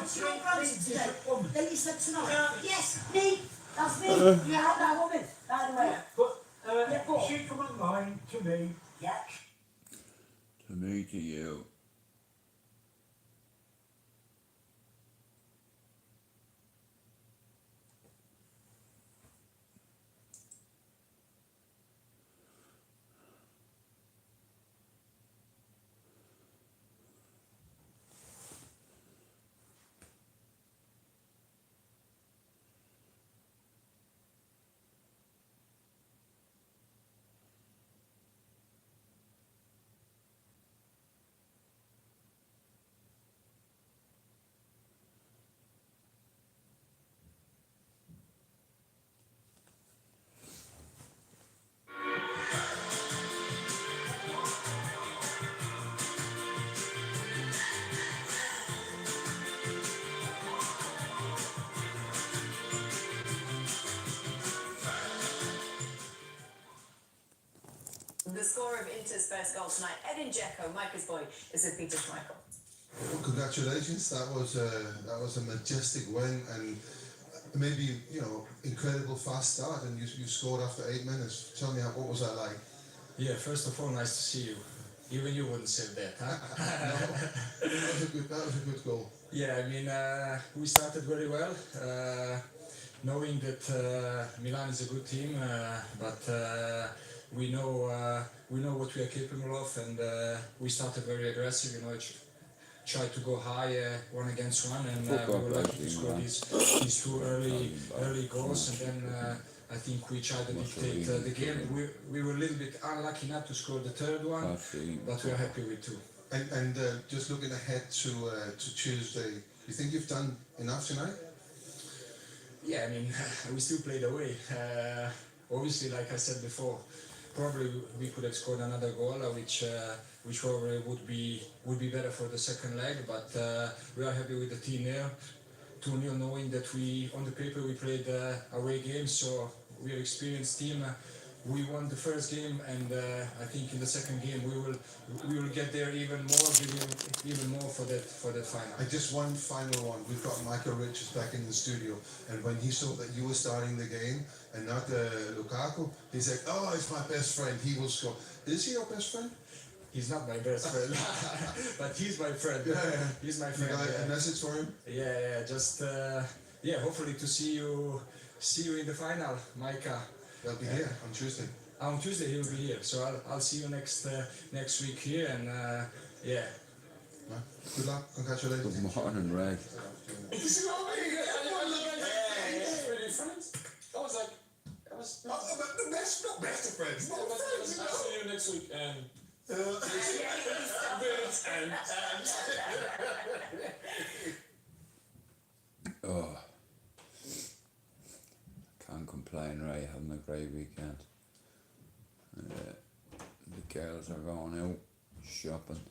Snow Bros today. Then you said Snow. Yes, me. That's me. You have that woman. By the way. But she come online to me. Yeah. To me, to you. The score of Inter's first goal tonight, Edin Dzeko, Micah's boy, is with Peter Schmeichel. Well, congratulations! That was a majestic win and maybe incredible fast start. And you scored after 8 minutes. Tell me what was that like? Yeah, first of all, nice to see you. Even you wouldn't say that, huh? No, that was a good goal. Yeah, I mean, we started very well, knowing that Milan is a good team, but we know what we are capable of, and we started very aggressive. Tried to go high, 1 against 1, and we were lucky to score these two early goals, and then I think we tried to dictate the game. We were a little bit unlucky not to score the third one, but we are happy with 2. And just looking ahead to Tuesday, you think you've done enough tonight? Yeah, I mean, we still played away. Obviously, like I said before, probably we could have scored another goal, which probably would be better for the second leg. But we are happy with the team there. 2-0, knowing that on the paper we played away games, so we are an experienced team. We won the first game, and I think in the second game we will get there even more, even more for that final. And just one final one. We've got Michael Richards back in the studio, and when he saw that you were starting the game and not Lukaku, he's like, "Oh, it's my best friend. He will score." Is he your best friend? He's not my best friend, but he's my friend. Yeah. He's my friend. You got a message for him? Yeah. Just hopefully to see you in the final, Micah. They'll be here on Tuesday. On Tuesday he will be here, so I'll see you next week here, and yeah. Good luck. Congratulations. Good morning, Ray. Not best of friends. I'll see you next week, and Oh, can't complain, Ray. Having a great weekend. The girls are going out shopping.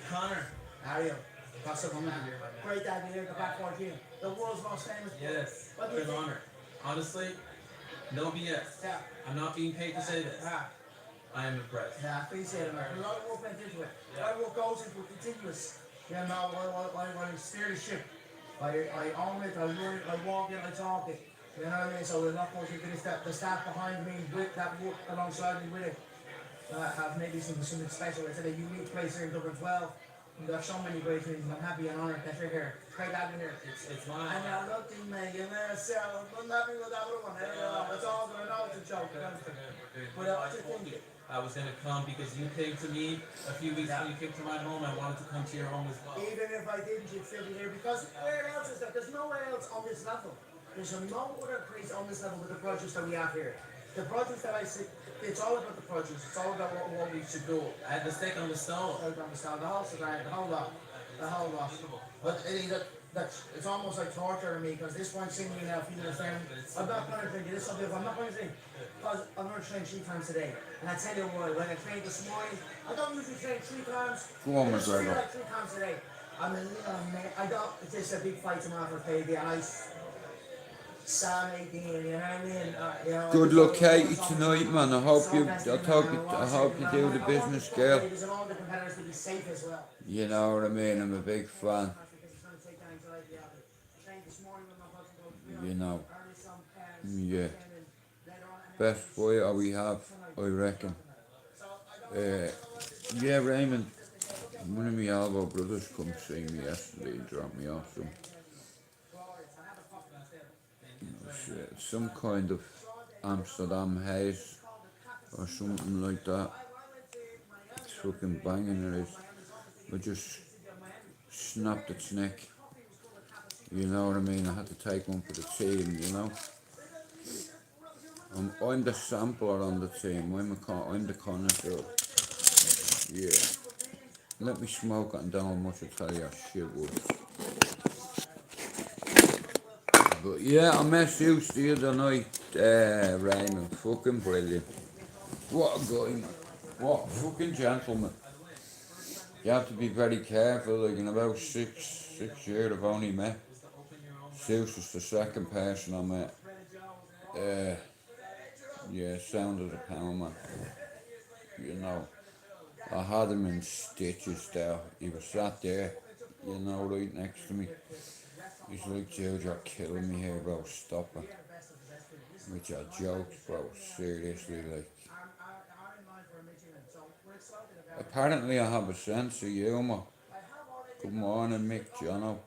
Connor, how are you? What's up, man? Great to have you here, the back 14. The world's most famous. Yes, What do you good think? honor. Honestly, no BS. Yeah. I'm not being paid to say this. I am impressed. Yeah, I appreciate it, man. A lot of work went into it. A lot of work goes into it, continuous. I steer the ship. I own it, I run it, I walk it, I talk it. You know what I mean? So a lot goes into this. The staff behind me with that work alongside me with it have maybe something special. It's a unique place here in Dublin 12. We've got so many great things, and I'm happy and honoured that you're here. Great having you here. It's mine. And I love you, man. You know, so I'm happy with that other one. It's all going to know it's a joke. But what's your thing? I was going to come because you came to me a few weeks when you came to my home. I wanted to come to your home as well. Even if I didn't, you'd still be here because where else is there? There's nowhere else on this level. There's no other place on this level with the produce that we have here. The produce that I see, it's all about the produce. It's all about what we should do. I had the steak on the stove. The whole shebang, the whole lot. But it's almost like torture to me because this one seeing me now feeling the same. I'm not going to drink this something. I'm not going to drink because I'm going to train 3 times a day. And I tell you what, when I trained this morning, I don't usually train 3 times. Go on, I just McGregor. train like 3 times a day. I mean, I got this a big fight tomorrow for payday, and Sam 18, you know what I mean? You know, Good I luck, just- Katie, tonight, man. I hope you do the business, girl. Ladies and all the competitors to be safe as well. You know what I mean? I'm a big fan. You know. Yeah. Best boy we have, I reckon. Yeah, Raymond. One of my elbow brothers come see me yesterday and dropped me off some kind of Amsterdam haze or something like that. It's fucking banging, it is. I just snapped its neck. You know what I mean? I had to take one for the team, you know. I'm the sampler on the team. I'm the connoisseur. Yeah. Let me smoke it and down much I tell you shit would. But yeah, I met Zeus the other night, Raymond. Fucking brilliant. What a guy, man. What a fucking gentleman. You have to be very careful. Like in about six years I've only met. Zeus was the second person I met. Yeah, sound of the pound, man. You know, I had him in stitches there. He was sat there, you know, right next to me. He's like, Jude, you're killing me here, bro. Stop it. Which are jokes, bro. Seriously, like. Apparently, I have a sense of humour. Good morning, Mick Jono.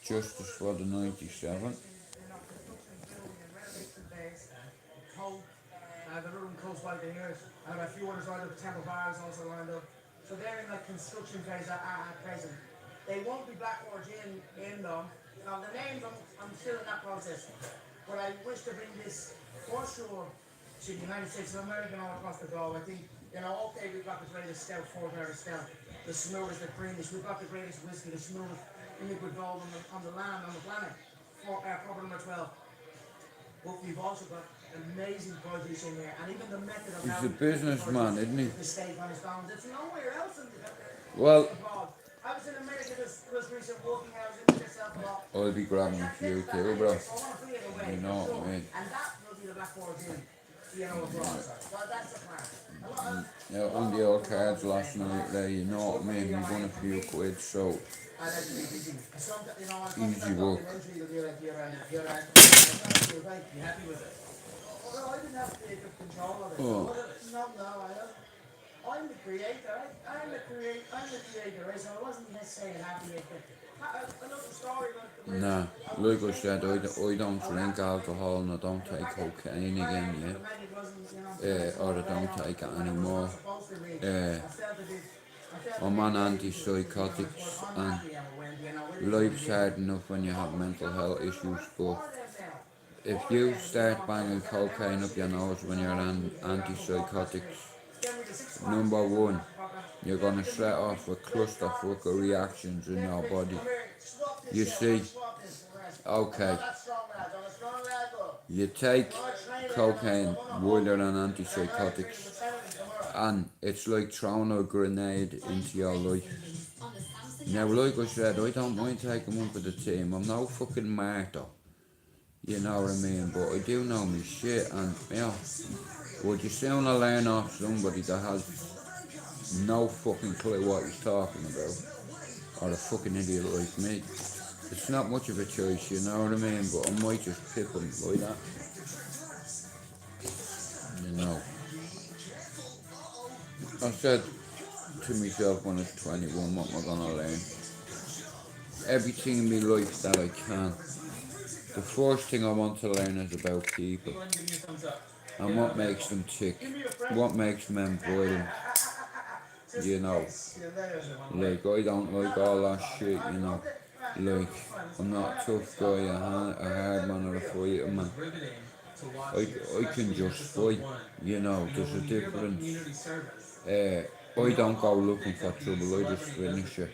Justice for the 97. The room close by the ears. I have a few others lined up, Temple Bars also lined up. So they're in the construction phase at present. They won't be Blackboard in them. Now the names, I'm still in that process. But I wish to bring this for sure to the United States of America and all across the globe. I think, you know, okay, we've got the greatest stout, 4-hour stout, the smoothest, the creamiest. We've got the greatest whiskey, the smoothest liquid gold on the land, on the planet. Proper number 12. But we've also got amazing produce in there, and even the method of He's a businessman, isn't he? the steak on his bones. It's nowhere else in the Well, I was in America this recent walking hours into yourself a lot. I'll be grabbing a few too, bro. You know what I mean? And that will be the Blackboard Gin, you know, abroad. So that's the plan. Yeah, on the old cards last night there, you know what I mean? We won a few quid, so easy work. You happy with it? Well, I didn't have to take control of it. Oh. No, I don't. I'm the creator. I'm the creator, right? So I wasn't necessarily happy with it. Another story about Nah, like I said, I don't drink alcohol and I don't take cocaine again, yeah. Or I don't take it anymore. I'm on antipsychotics and life's hard enough when you have mental health issues, but if you start banging cocaine up your nose when you're on antipsychotics, number one, you're gonna set off a clusterfuck of reactions in your body. You see, okay, you take cocaine while you're on antipsychotics, and it's like throwing a grenade into your life. Now, like I said, I don't mind taking one for the team. I'm no fucking martyr. You know what I mean? But I do know me shit, and yeah, would you sooner learn off somebody that has no fucking clue what he's talking about, or a fucking idiot like me? It's not much of a choice, you know what I mean? But I might just pick him like that. You know. I said to myself when I was 21, what am I gonna learn? Everything in my life that I can. The first thing I want to learn is about people and what makes them tick, what makes men violent, you know. Like, I don't like all that shit, you know. Like, I'm not a tough guy, a hard man or a fighter man. I can just fight, you know, there's a difference. I don't go looking for trouble, I just finish it.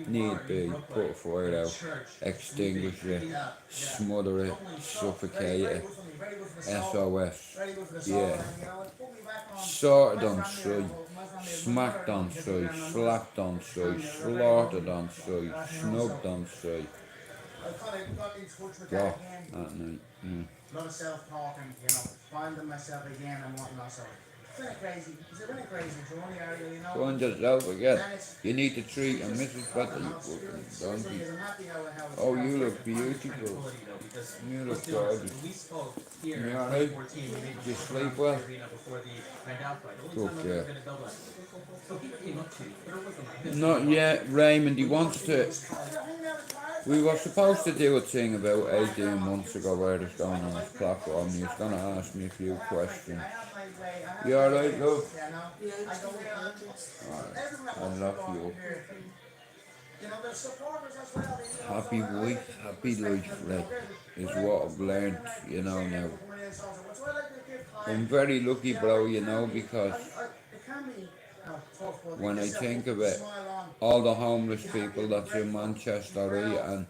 Need be, put a fire out, extinguish it, smother it, suffocate it, SOS, yeah. Sorted on sight, smacked on sight, slapped on sight, slaughtered on sight, snubbed on sight. kind of got in touch with Go that again. that night. A lot of self-talking, finding myself again and whatnot. So it's been a crazy, journey, Ariel, Find yourself again. And it's, You need to treat your missus better, you fucking donkey. I'm happy how it's Oh, gone. you look beautiful. You look gorgeous. We spoke here You in alright? 2014. We made You the sleep well? arena before the Mandel fight. The Good, only time I've yeah. ever been in Dublin. So people came up to me, but it wasn't like this. Not yet, Raymond. He wants to. We were supposed to do a thing about 18 months ago where it's going on this platform. He was going to ask me a few questions. You alright, love? Alright, I love you. Happy wife, happy life, Red, is what I've learned, now. I'm very lucky, bro, because when I think of it, all the homeless people that's in Manchester, right, and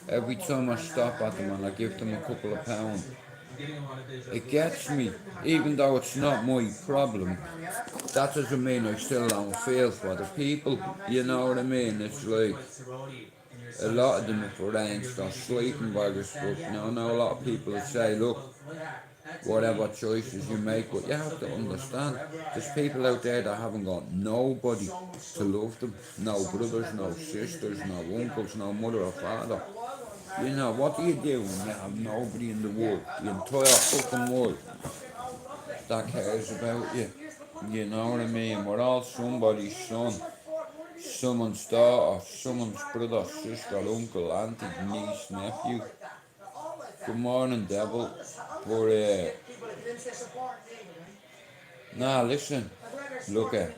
every time I stop at them and I give them a couple of pounds, it gets me, even though it's not my problem. That doesn't mean I still don't feel for the people, you know what I mean? It's like, a lot of them are arranged or sleeping baggers, but I know a lot of people that say, look, whatever choices you make, but you have to understand, there's people out there that haven't got nobody to love them, no brothers, no sisters, no uncles, no mother or father. What do you do when you have nobody in the world, the entire fucking world, that cares about you? You know what I mean? We're all somebody's son, someone's daughter, someone's brother, sister, uncle, auntie, niece, nephew. Good morning, devil. But, nah, listen, look at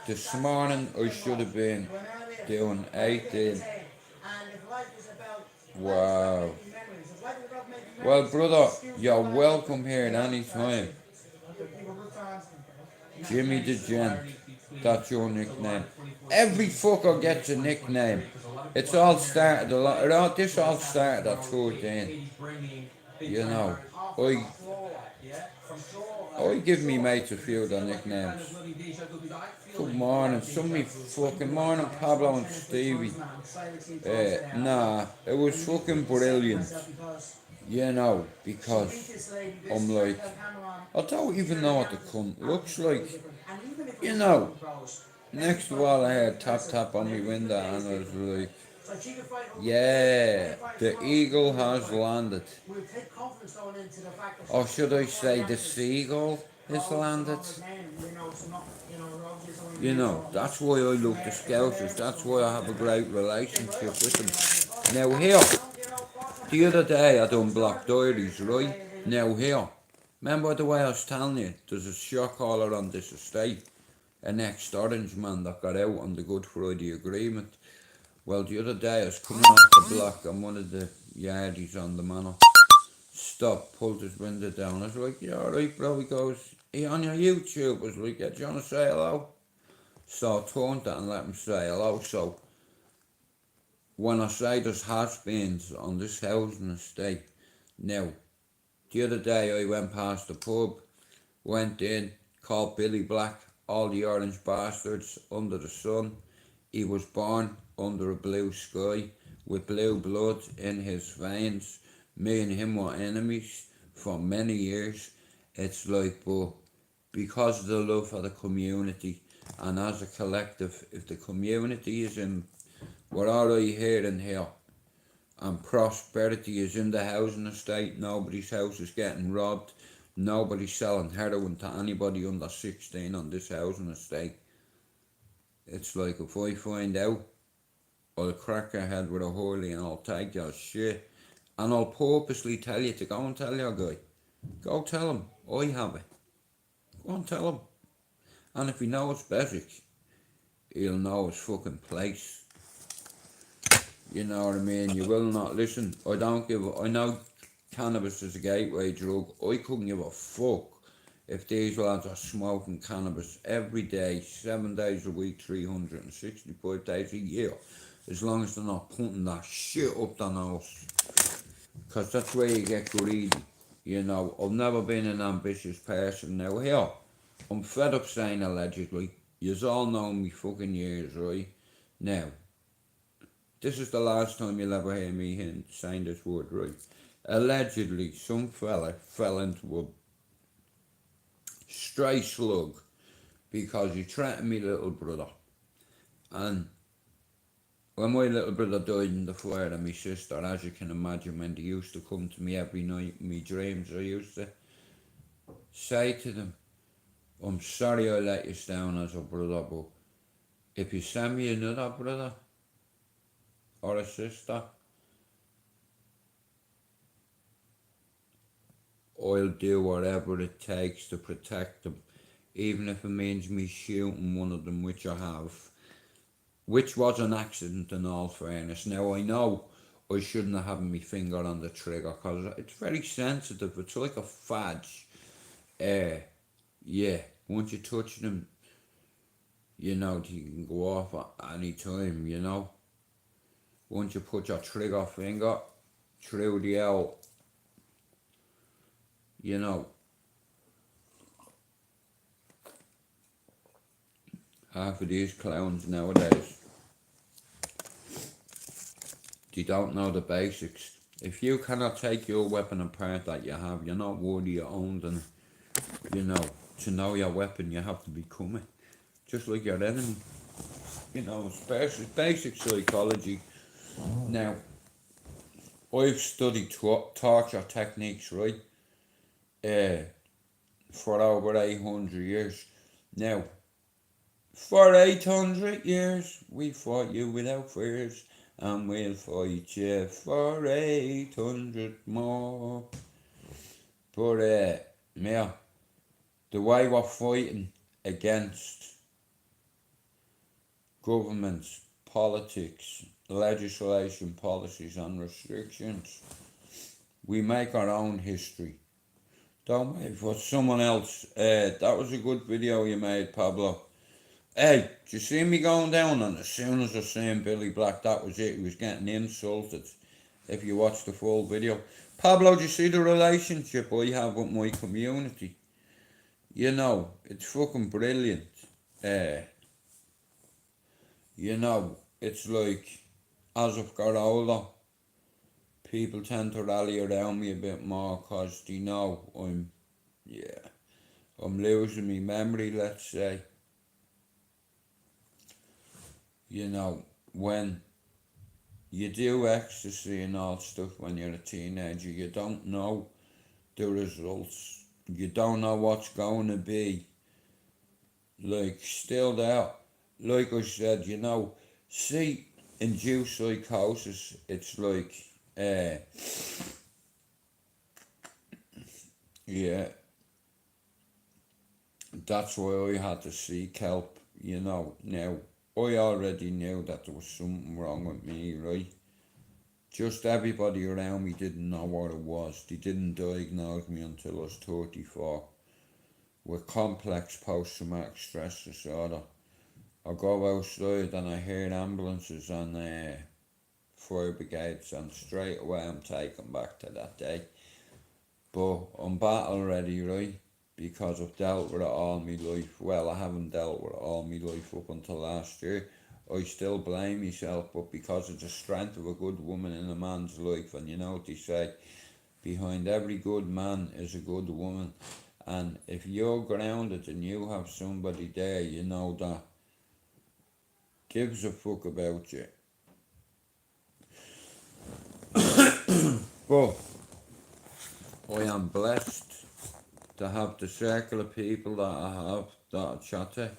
this morning I should have been doing 18. Wow. Well, brother, you're welcome here at any time. Jimmy the Gent, that's your nickname. Every fucker gets a nickname. It's all started this all started at 13. I give me mates a few of their nicknames. Good morning, fucking morning, Pablo and Stevie. Nah, it was fucking brilliant. Because I'm like, I don't even know what the cunt looks like. Next of all I heard tap tap on my window and I was like, yeah, the eagle has landed. Or should I say the seagull has landed? That's why I love the Scousers, that's why I have a great relationship with them. Now here, the other day I done Black Diaries, right? Now here, remember the way I was telling you, there's a shot caller on this estate, an ex-Orange man that got out on the Good Friday Agreement. Well, the other day I was coming off the block and one of the yardies on the manor stopped, pulled his window down. I was like, yeah, alright, bro. He goes, are you on your YouTube? I was like, yeah, do you want to say hello? So I turned that and let him say hello. So when I say there's has-beens on this housing estate, now, the other day I went past the pub, went in, called Billy Black, all the orange bastards under the sun. He was born under a blue sky with blue blood in his veins. Me and him were enemies for many years. It's like, but because of the love for the community and as a collective, if the community is in, we're already here and here, and prosperity is in the housing estate, nobody's house is getting robbed, nobody's selling heroin to anybody under 16 on this housing estate. It's like, if I find out, I'll crack your head with a hurley and I'll take your shit. And I'll purposely tell you to go and tell your guy. Go tell him, I have it. Go and tell him. And if he knows Beswick, he'll know his fucking place. You know what I mean? You will not listen. I know cannabis is a gateway drug. I couldn't give a fuck if these lads are smoking cannabis every day, 7 days a week, 365 days a year, as long as they're not putting that shit up their nose. Because that's where you get greedy. I've never been an ambitious person. Now here, I'm fed up saying allegedly. Yous all know me fucking years, right? Now, this is the last time you'll ever hear me saying this word, right? Allegedly, some fella fell into a stray slug because he threatened me little brother. And when my little brother died in the fire and my sister, as you can imagine, when they used to come to me every night in my dreams, I used to say to them, I'm sorry I let you down as a brother, but if you send me another brother or a sister, I'll do whatever it takes to protect them, even if it means me shooting one of them, which I have, which was an accident in all fairness. Now I know I shouldn't have had my finger on the trigger because it's very sensitive. It's like a fadge. Yeah, once you touch them, you know, you can go off at any time, you know. Once you put your trigger finger through the L, you know, half of these clowns nowadays, they don't know the basics. If you cannot take your weapon apart that you have, you're not worthy you owned, and you know, to know your weapon you have to become it. Just like your enemy. You know, it's basic psychology. Now, I've studied torture techniques, right? For over 800 years. Now, for 800 years, we fought you without fears, and we'll fight you for 800 more. But, yeah, the way we're fighting against governments, politics, legislation, policies and restrictions, we make our own history. Don't wait for someone else. That was a good video you made, Pablo. Hey, did you see me going down? And as soon as I seen Billy Black, that was it. He was getting insulted. If you watch the full video. Pablo, do you see the relationship I have with my community? You know, it's fucking brilliant. You know, it's like, as I've got older, people tend to rally around me a bit more because they know I'm losing my memory, let's say. You know, when you do ecstasy and all stuff when you're a teenager, you don't know the results. You don't know what's going to be. Like, still there. Like I said, you know, see, induced psychosis, it's like, yeah, that's why I had to seek help, you know. Now, I already knew that there was something wrong with me, right? Just everybody around me didn't know what it was. They didn't diagnose me until I was 34 with complex post-traumatic stress disorder. I go outside and I hear ambulances and fire brigades, and straight away I'm taken back to that day. But I'm battle ready, right? Because I've dealt with it all my life. Well, I haven't dealt with it all my life up until last year. I still blame myself, but because of the strength of a good woman in a man's life, and you know what they say, behind every good man is a good woman. And if you're grounded and you have somebody there, you know, that gives a fuck about you. But I am blessed to have the circle of people that I have that I chat to.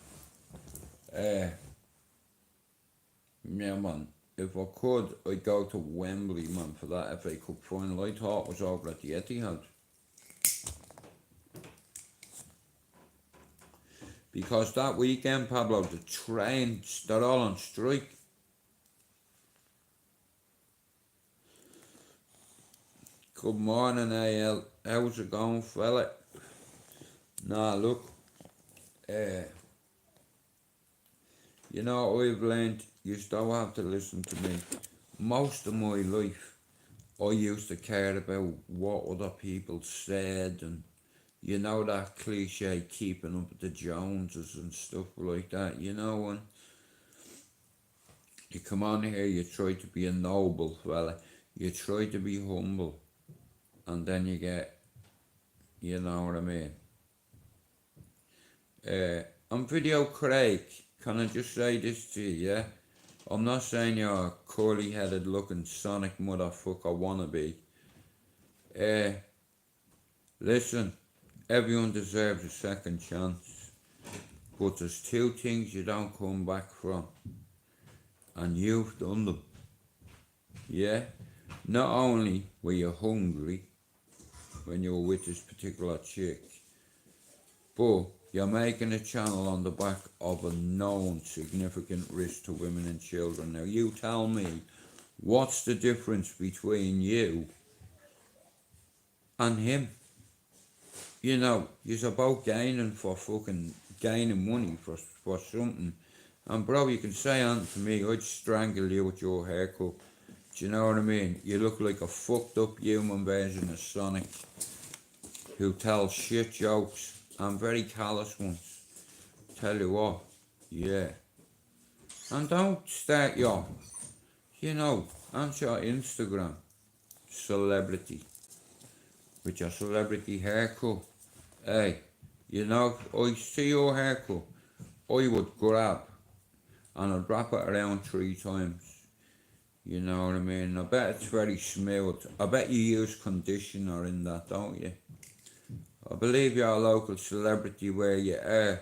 Yeah, man, if I could, I'd go to Wembley, man, for that FA Cup final. I thought it was over at the Etihad. Because that weekend, Pablo, the trains, they're all on strike. Good morning, AL. How's it going, fella? Nah, look. You know, I've learned, you still have to listen to me. Most of my life, I used to care about what other people said, and you know that cliche, keeping up with the Joneses and stuff like that, you know, and You come on here, you try to be a noble fella, you try to be humble, and then you get, you know what I mean. On Video Craig, can I just say this to you, yeah? I'm not saying you're a curly-headed looking Sonic motherfucker wannabe. Listen, everyone deserves a second chance, but there's two things you don't come back from, and you've done them. Yeah? Not only were you hungry when you were with this particular chick, but you're making a channel on the back of a known significant risk to women and children. Now you tell me, what's the difference between you and him? You know, you're about gaining money for something. And bro, you can say on to me, I'd strangle you with your haircut. Do you know what I mean? You look like a fucked up human version of Sonic who tells shit jokes and very callous ones. Tell you what, yeah. And don't start your, answer your Instagram celebrity with your celebrity haircut. Hey, I see your haircut, I would grab and I'd wrap it around 3 times. You know what I mean? I bet it's very smooth. I bet you use conditioner in that, don't you? I believe you're a local celebrity where you are.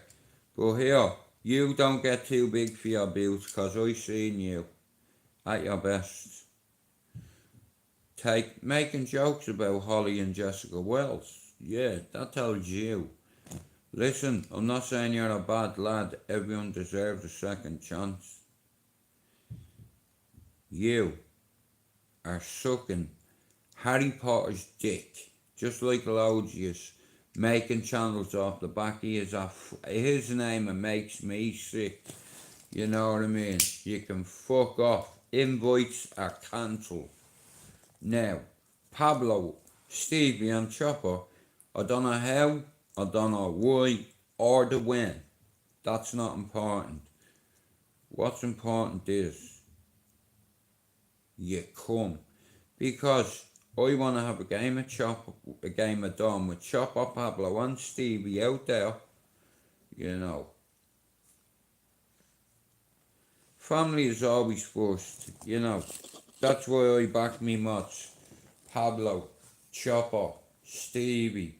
But here, you don't get too big for your boots, cause I seen you at your best. Making jokes about Holly and Jessica Wells. Yeah, that tells you. Listen, I'm not saying you're a bad lad. Everyone deserves a second chance. You are sucking Harry Potter's dick, just like Logius, making channels off the back of his name and makes me sick. You know what I mean? You can fuck off. Invites are cancelled. Now, Pablo, Stevie and Chopper, I don't know how, I don't know why, or the when. That's not important. What's important is you come. Because I want to have a game of Dom with Chopper, Pablo and Stevie out there, Family is always first, That's why I back me mods. Pablo, Chopper, Stevie,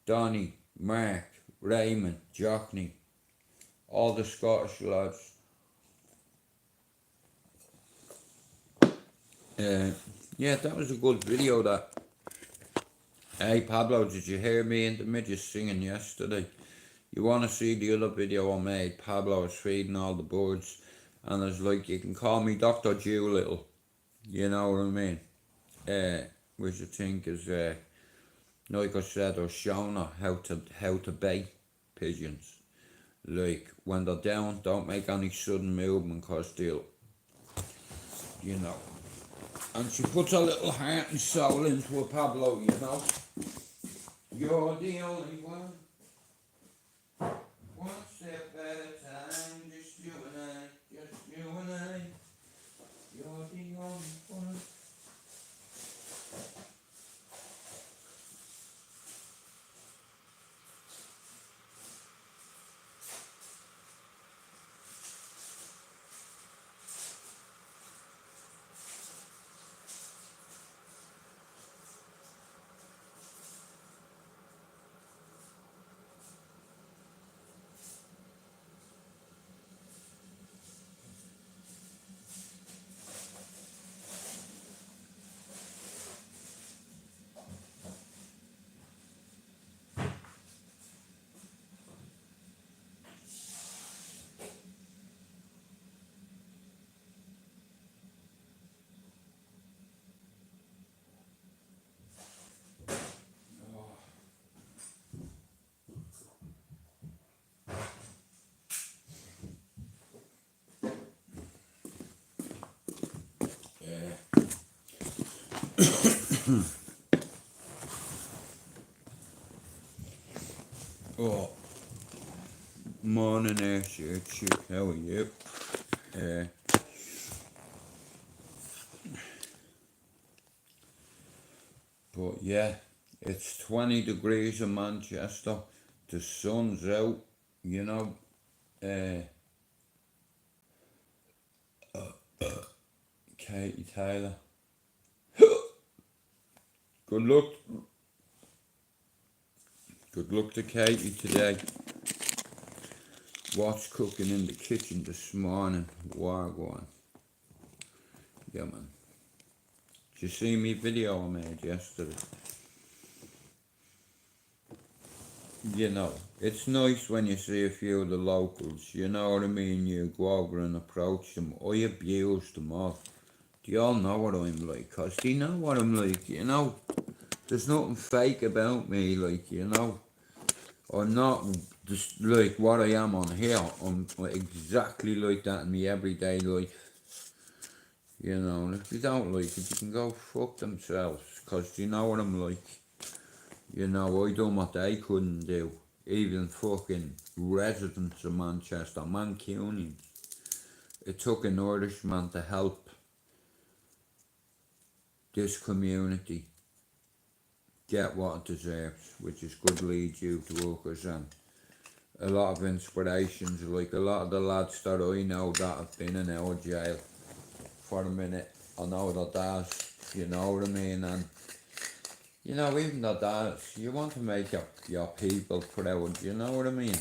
Donny, Mark, Raymond, Jockney, all the Scottish lads. Yeah, that was a good video, that. Hey Pablo, did you hear me in the midget singing yesterday? You want to see the other video I made? Pablo was feeding all the birds, and it's like, you can call me Dr. Doolittle. You know what I mean? Which I think is, like I said, I shown her how to bait pigeons. Like, when they're down, don't make any sudden movement, cause they'll, And she puts her little heart and soul into a Pablo, You're the only one. One step at a time, just you and I. You're the only one. Oh, morning there, chick. How are you? But yeah, it's 20 degrees in Manchester. The sun's out, you know. Katie Taylor. Good luck. Good luck to Katie today. What's cooking in the kitchen this morning? Wagwan. Yeah, man. Did you see me video I made yesterday? You know, it's nice when you see a few of the locals, you know what I mean? You go over and approach them. I abuse them all. They all know what I'm like, cause they know what I'm like, you know. There's nothing fake about me, like, you know. I'm not just like what I am on here. I'm exactly like that in my everyday life. You know, and if they don't like it, you can go fuck themselves, cause they know what I'm like. You know, I done what they couldn't do. Even fucking residents of Manchester, Mancunians. It took an Irishman to help this community get what it deserves, which is good lead youth workers and a lot of inspirations. Like a lot of the lads that I know that have been in our jail for a minute, I know their dads, you know what I mean, and you know, even their dads, you want to make your people proud, you know what I mean?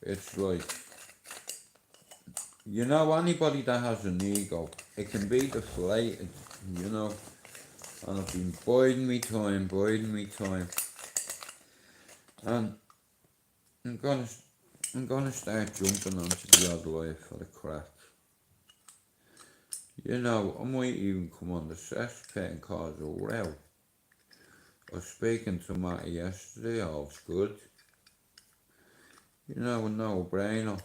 It's like, you know, anybody that has an ego, it can be deflated, you know. And I've been biding me time. And I'm gonna start jumping onto the odd life for the crack. You know, I might even come on the cesspit and cause a row. I was speaking to Matty yesterday, all's good. You know, a no-brainer.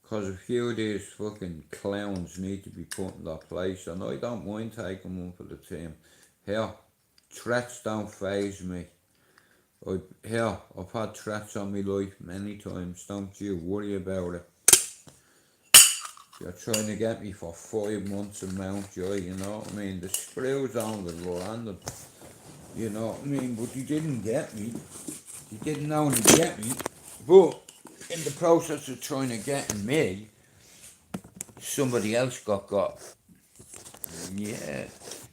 Cause a few of these fucking clowns need to be put in their place, and I don't mind taking one for the team. Here, threats don't faze me. I've had threats on my life many times, don't you worry about it. You're trying to get me for 5 months in Mountjoy, you know what I mean? The screws on the landed, you know what I mean? But you didn't get me. You didn't only get me, but in the process of trying to get me, somebody else got. And yeah,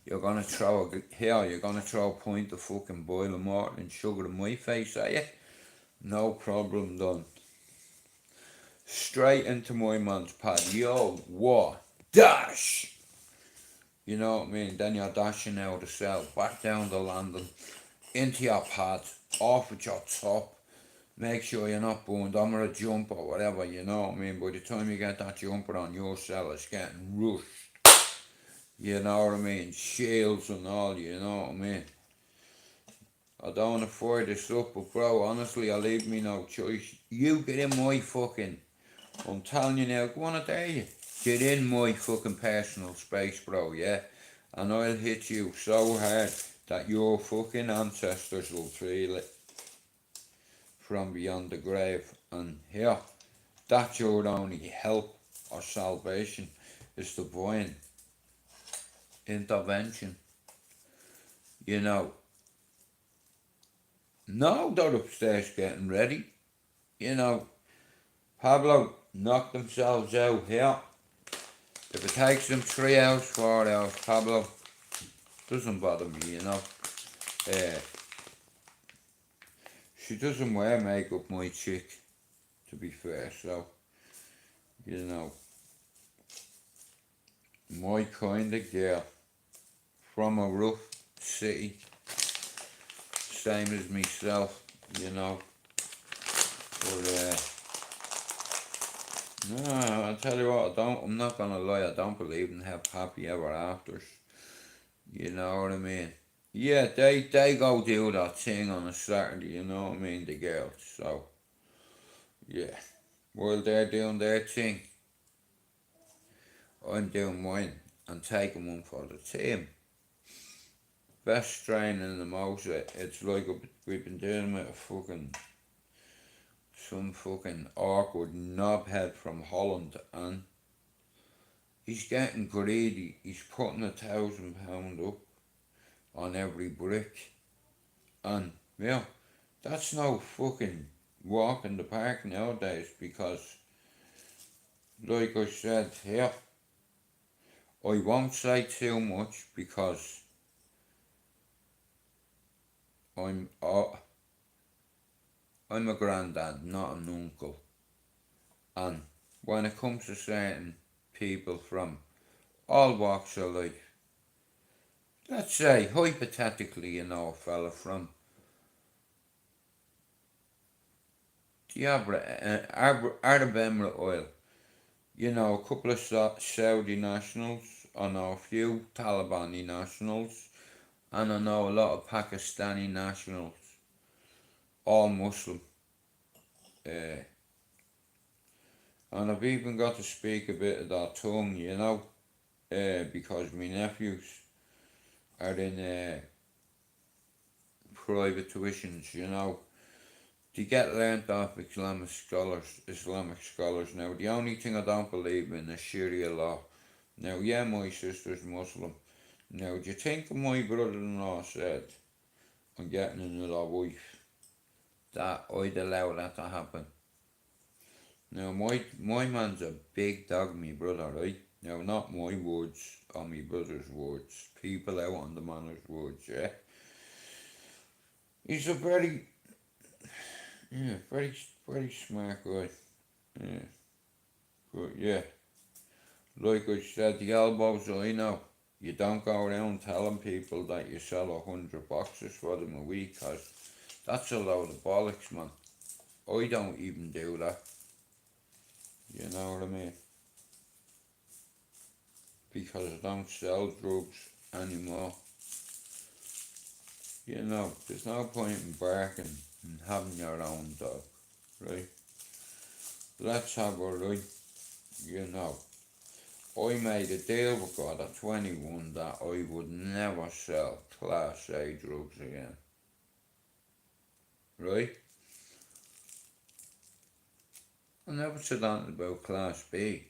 you're gonna throw a pint of fucking boiling water and sugar in my face, are you? No problem done. Straight into my man's pad. Yo, what? Dash! You know what I mean? Then you're dashing out of the cell, back down the landing, into your pad, off with your top. Make sure you're not burned under a jumper or whatever, you know what I mean? By the time you get that jumper on your cell, it's getting rushed. You know what I mean? Shields and all, you know what I mean? I don't want to fire this up, but bro, honestly, I leave me no choice. You get in my fucking, I'm telling you now, go on, I dare you. Get in my fucking personal space, bro, yeah? And I'll hit you so hard that your fucking ancestors will feel it from beyond the grave. And here, that's your only help or salvation, is divine intervention. You know, no, they're upstairs getting ready. You know, Pablo knocked themselves out here. If it takes them 3 hours, 4 hours, Pablo, doesn't bother me, you know. She doesn't wear makeup, my chick, to be fair, so, you know, my kind of girl, from a rough city, same as myself, you know, but, no, I'll tell you what, I'm not gonna lie, I don't believe in happy ever afters, you know what I mean? Yeah, they go do that thing on a Saturday, you know what I mean, the girls, so, yeah, while they're doing their thing, I'm doing mine, and taking one for the team. Best strain in the most, it's like we've been dealing with some fucking awkward knobhead from Holland, and he's getting greedy, he's putting £1,000 up on every brick. And, yeah, that's no fucking walk in the park nowadays because, like I said, yeah, I won't say too much because I'm a granddad, not an uncle. And when it comes to certain people from all walks of life, let's say, hypothetically, you know, a fella from the Arab Emirate Oil, you know, a couple of Saudi nationals, I know a few Talibani nationals, and I know a lot of Pakistani nationals, all Muslim. And I've even got to speak a bit of that tongue, you know, because my nephews are in private tuitions, you know. They get learnt off Islamic scholars. Now, the only thing I don't believe in is Sharia law. Now, yeah, my sister's Muslim. Now, do you think my brother-in-law said, I'm getting another wife, that I'd allow that to happen? Now, my man's a big dog, me brother, right? Now, not my words or my brother's words. People out on the manor's words, yeah? He's a very smart guy. Yeah. But, yeah. Like I said, the elbows I know, you don't go around telling people that you sell 100 boxes for them a week, cause that's a load of bollocks, man. I don't even do that. You know what I mean? Because I don't sell drugs anymore. You know, there's no point in barking and having your own dog, right? Let's have a right, you know. I made a deal with God at 21 that I would never sell Class A drugs again. Right? I never said anything about Class B.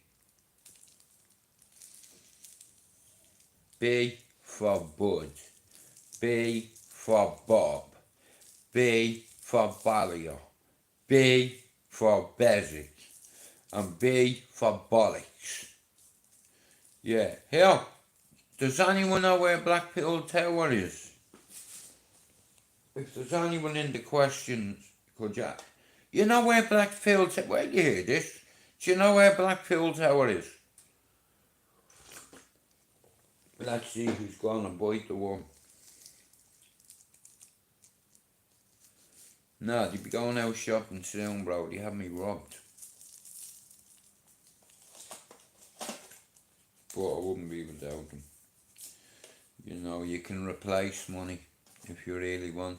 B for Bud. B for Bob. B for Balliol. B for Bezic. And B for Bollocks. Yeah, here. Does anyone know where Blackpool Tower is? If there's anyone in the questions, could you? You know where Blackpool Tower? Where you hear this? Do you know where Blackpool Tower is? Let's see who's gonna bite the one. Nah, they be going out shopping soon, bro. They have me robbed. But I wouldn't be without them. You know, you can replace money if you really want.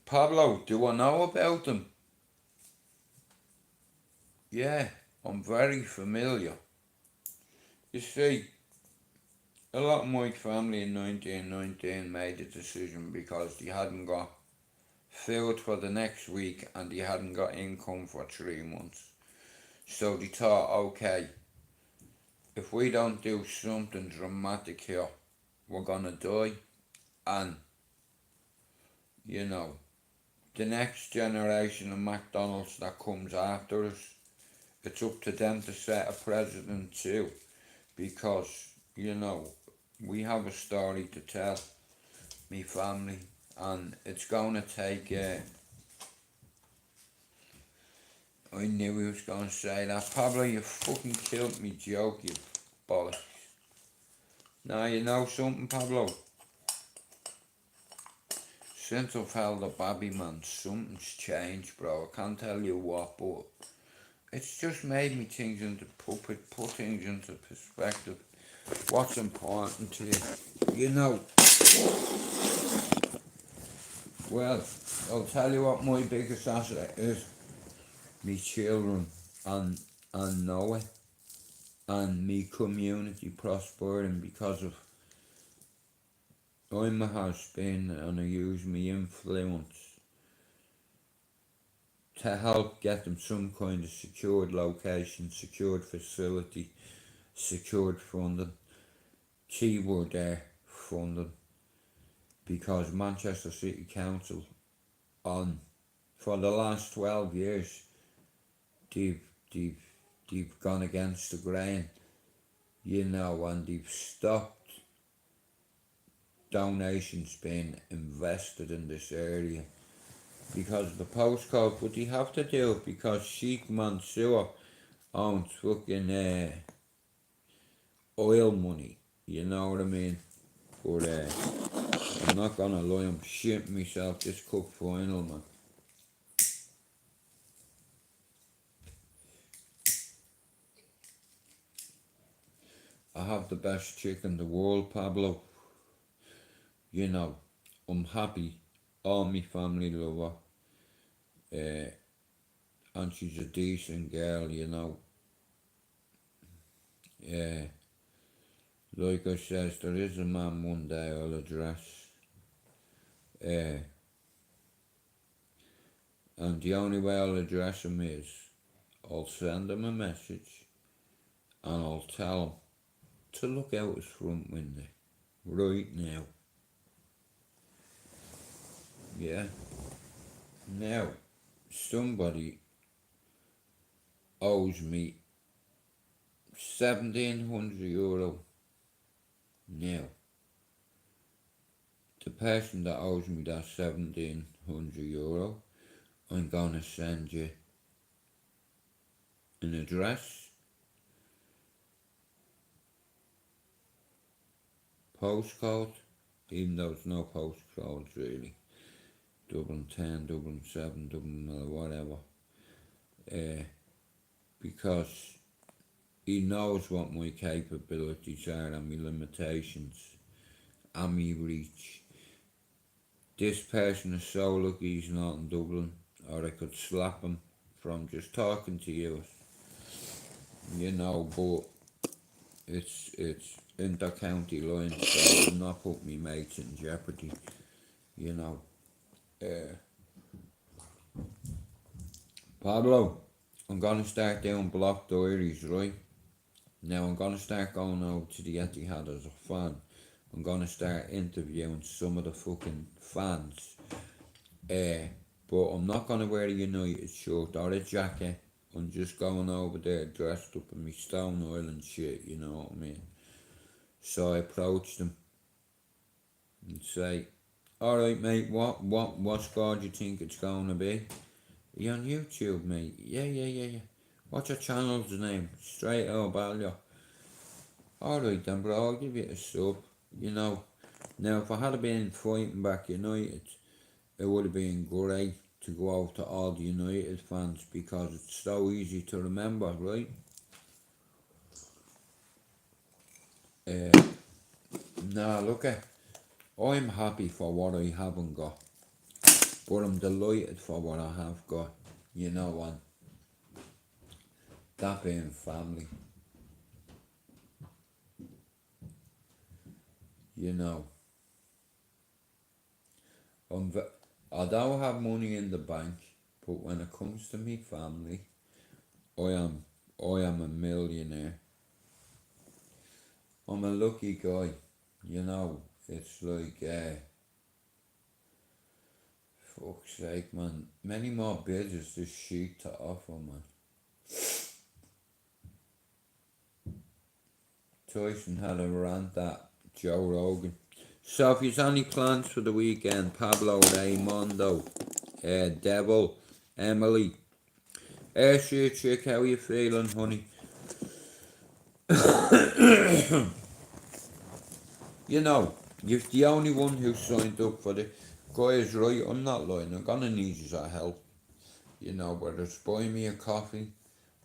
Pablo, do I know about them? Yeah, I'm very familiar. You see, a lot of my family in 1919 made a decision because they hadn't got food for the next week and they hadn't got income for 3 months. So they thought, okay, if we don't do something dramatic here, we're gonna die. And, you know, the next generation of McDonald's that comes after us, it's up to them to set a precedent too. Because, you know, we have a story to tell, me family, and it's gonna take, I knew he was gonna say that. Pablo, you fucking killed me joke, you bollocks. Now you know something, Pablo? Since I've held a baby, man, something's changed, bro. I can't tell you what, but it's just made me things into put things into perspective. What's important to you? You know. Well, I'll tell you what my biggest asset is. Me children and Noah and me community prospering because of I'm a has-been and I use me influence to help get them some kind of secured location, secured facility, secured funding. Seaward funding, because Manchester City Council for the last 12 years they've gone against the grain, and they've stopped donations being invested in this area because of the postcode, but they have to do it because Sheikh Mansour owns fucking oil money, you know what I mean? But I'm not gonna lie, I'm shitting myself this cup final, man. I have the best chick in the world, Pablo. I'm happy. All my family love her. And she's a decent girl, Like I says, there is a man one day I'll address. And the only way I'll address him is I'll send him a message and I'll tell him to look out his front window right now. Yeah. Now, somebody owes me €1,700. Now, the person that owes me that €1,700, I'm gonna send you an address, postcode, even though it's no postcodes really, Dublin 10, Dublin 7, Dublin whatever, because he knows what my capabilities are and my limitations and my reach. This person is so lucky he's not in Dublin, or I could slap him from just talking to you. But it's inter-county line, so I'm not put me mates in jeopardy, Pablo, I'm gonna start doing block diaries, right? Now I'm gonna start going over to the Etihad as a fan. I'm gonna start interviewing some of the fucking fans. But I'm not gonna wear a United shirt or a jacket. I'm just going over there dressed up in my Stone Island shit, you know what I mean? So I approached them and say, alright mate, what score do you think it's gonna be? Are you on YouTube, mate? Yeah. What's your channel's name? Straight Up Balio. Alright then, bro, I'll give you a sub. Now if I had been fighting back United, it would have been great to go out to all the United fans because it's so easy to remember, right? I'm happy for what I haven't got, but I'm delighted for what I have got, and that being family. I don't have money in the bank, but when it comes to me family, I am a millionaire. I'm a lucky guy, it's like, fuck's sake, man, many more bids is this sheet to offer, man. Tyson had a rant at Joe Rogan. So if you've any plans for the weekend, Pablo, Raymondo, Devil, Emily, sure, chick, how you feeling, honey? You're the only one who signed up for the guys, right? I'm not lying, I'm gonna need your help. Whether it's buy me a coffee,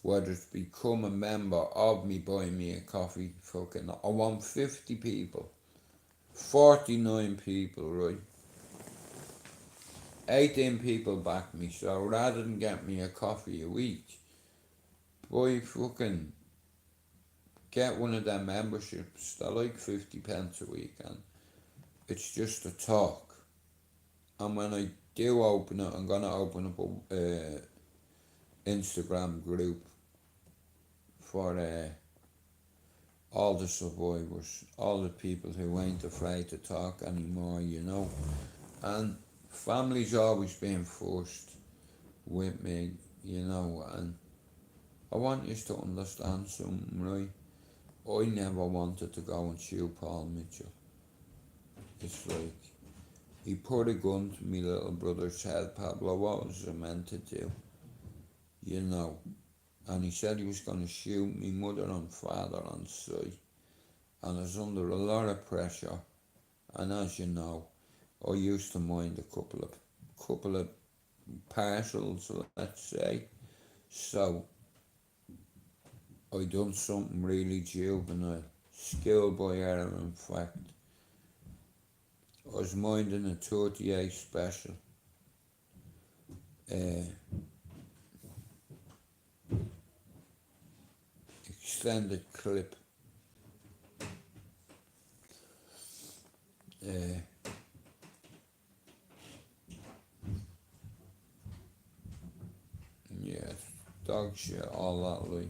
whether it's become a member of me, buy me a coffee, I want 50 people. 49 people, right? 18 people back me, so rather than get me a coffee a week, get one of them memberships. They're like 50 pence a week, and it's just a talk. And when I do open it, I'm gonna open up a Instagram group for all the survivors, all the people who ain't afraid to talk anymore, you know. And family's always been first with me, you know, and I want you to understand something, right? I never wanted to go and shoot Paul Mitchell. It's like, he put a gun to me little brother's head, Pablo, what was I meant to do? You know, and he said he was going to shoot me mother and father on sight. And I was under a lot of pressure, and as you know, I used to mind a couple of parcels, let's say. So I done something really juvenile, schoolboy error in fact. I was minding a 38 special. Extended clip. Yeah, dog shit, all that life.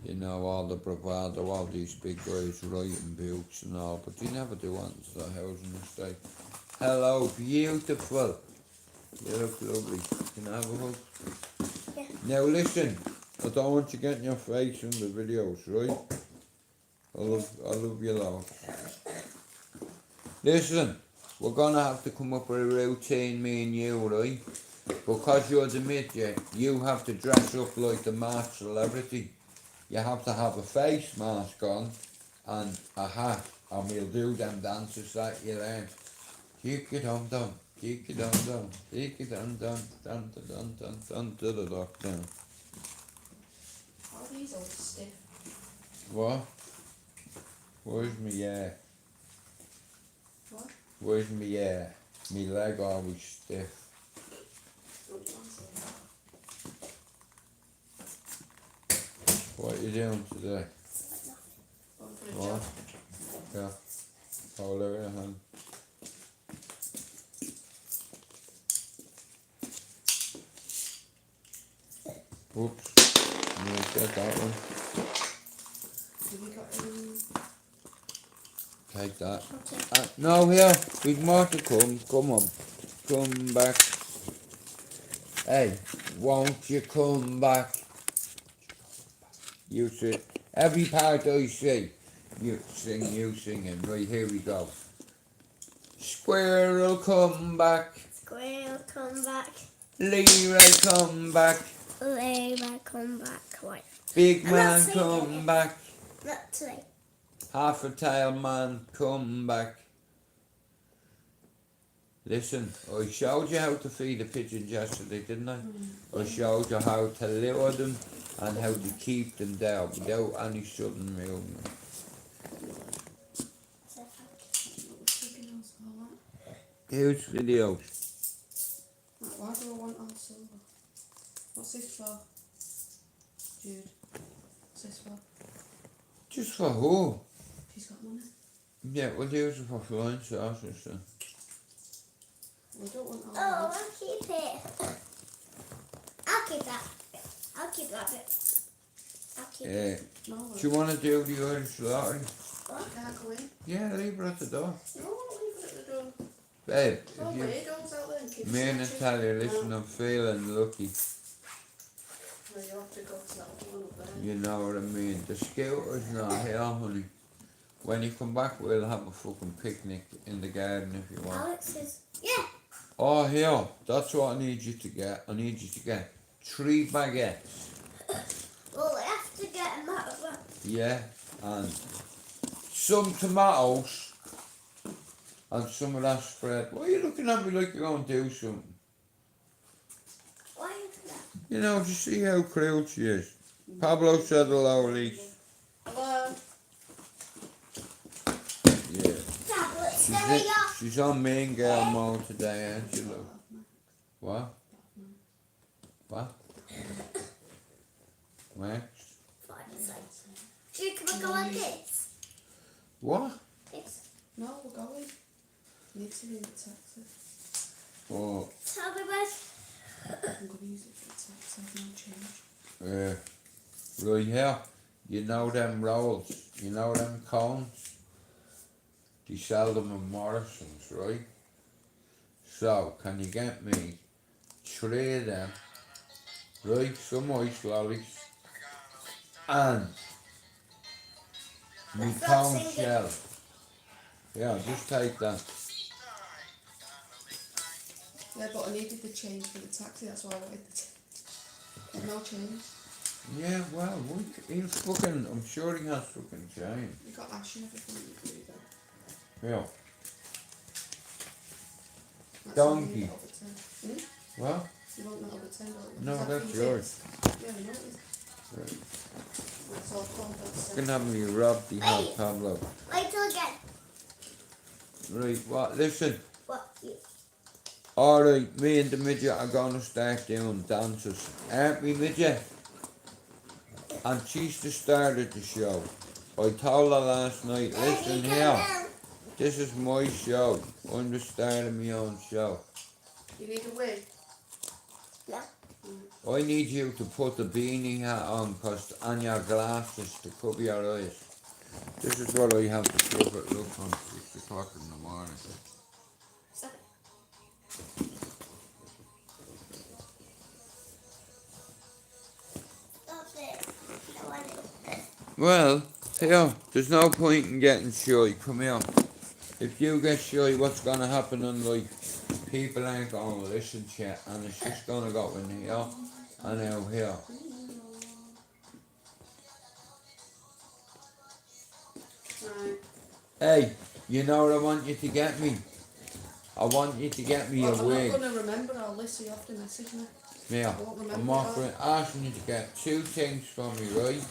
You know, all the bravado, all these big guys writing books and all, but you never do anything to the housing estate. Hello, beautiful. You look lovely. Can I have a hug? Yeah. Now listen, I don't want you getting your face in the videos, right? I love you lot. Listen, we're gonna have to come up with a routine, me and you, right? Because you're the midget, you have to dress up like the masked celebrity. You have to have a face mask on and a hat, and we'll do them dances that you learned. Kick it on down, kick it on down, kick it on down, dun dun dun dun dun dun dun dun dun. Are these all stiff? What? Where's me What? Where's me me leg always stiff. What do you want to say? What you doing today? Going for a What? jog. Yeah. Hold out your hand. Oops. No, get that one. Have you got Take that. No, here. We've more to come. Come on. Come back. Hey, won't you come back? You sing. Every part I say, you singing. Right, here we go. Squirrel come back. Squirrel come back. Leroy come back. Leroy come back. Right. Big I'm man not singing come it. back. Not today. Half a tail man come back. Listen, I showed you how to feed the pigeons yesterday, didn't I? I showed you how to lure them and how to keep them down without any sudden movement. Huge videos. Why do I want all silver? What's this for? Jude. What's this for? Just for who? She's got money. Yeah, we'll use it for flying saucers then. We don't want all Oh, that. I'll keep it. I'll keep that. I'll keep that bit. I'll keep it. No, Do you want to do the Irish lottery? Can I go in? Yeah, leave it at the door. No, leave it at the door. Babe, No if you... weirdos out there and kids. Me and Natalia, listen, I'm feeling lucky. Well, you have to go to that one up there. You know what I mean? The scooter's not here, honey. When you come back, we'll have a fucking picnic in the garden if you want. Alex is. Yeah. Oh, here, that's what I need you to get. I need you to get 3 baguettes. Well, I have to get him out of that. Yeah, and some tomatoes and some of that spread. Why are you looking at me like you're going to do something? Why is that? You know, just see how cruel she is. Pablo said hello, Elise. Hello. Yeah. Tablets, there we go. She's on mean girl mode today, ain't she, look? What? What? Max? Do you come and go on this? What? This. No, we're going. Need to be in the taxi. Oh, Tell me where. I'm going to use it for the taxi. I have no change. right here. You know them rolls You know them cones? They sell them in Morrison's, right? So, can you get me 3 of them, right? Some ice lollies, and me Stop cone singing. shell. Yeah, just take that. Yeah, but I needed the change for the taxi, that's why I wanted the There's no change. Yeah, well, he's fucking, I'm sure he has fucking change. You got ash and everything you do though. Yeah. That's Donkey. only over 10. Well, You want that over 10, don't you? no, Is that that's for yours. Yeah, I know it is. Right. That's all called, that's You can have me robbed the hot Hey. Pablo. Wait till again. Right, what, listen. What? You? Alright, me and the midget are gonna start doing dances. Aren't we, midget? And she's the star of the show. I told her last night, listen Daddy, come here, down. this is my show. I'm the star of my own show. You need a wig? No. I need you to put the beanie hat on and your glasses to cover your eyes. This is what I have to look on 6 o'clock in the morning. Stop it. Stop it. I want it. Well, here, there's no point in getting shy. Come here. If you get shy, what's gonna happen in life? People ain't gonna listen to you, and it's just gonna go in here and out here. Right. Hey, you know what I want you to get me? I want you to get me a I'm wig. not going to remember, I'll listen, you have to message me. Yeah, I won't I'm remember offering, asking you to get 2 things from me, right?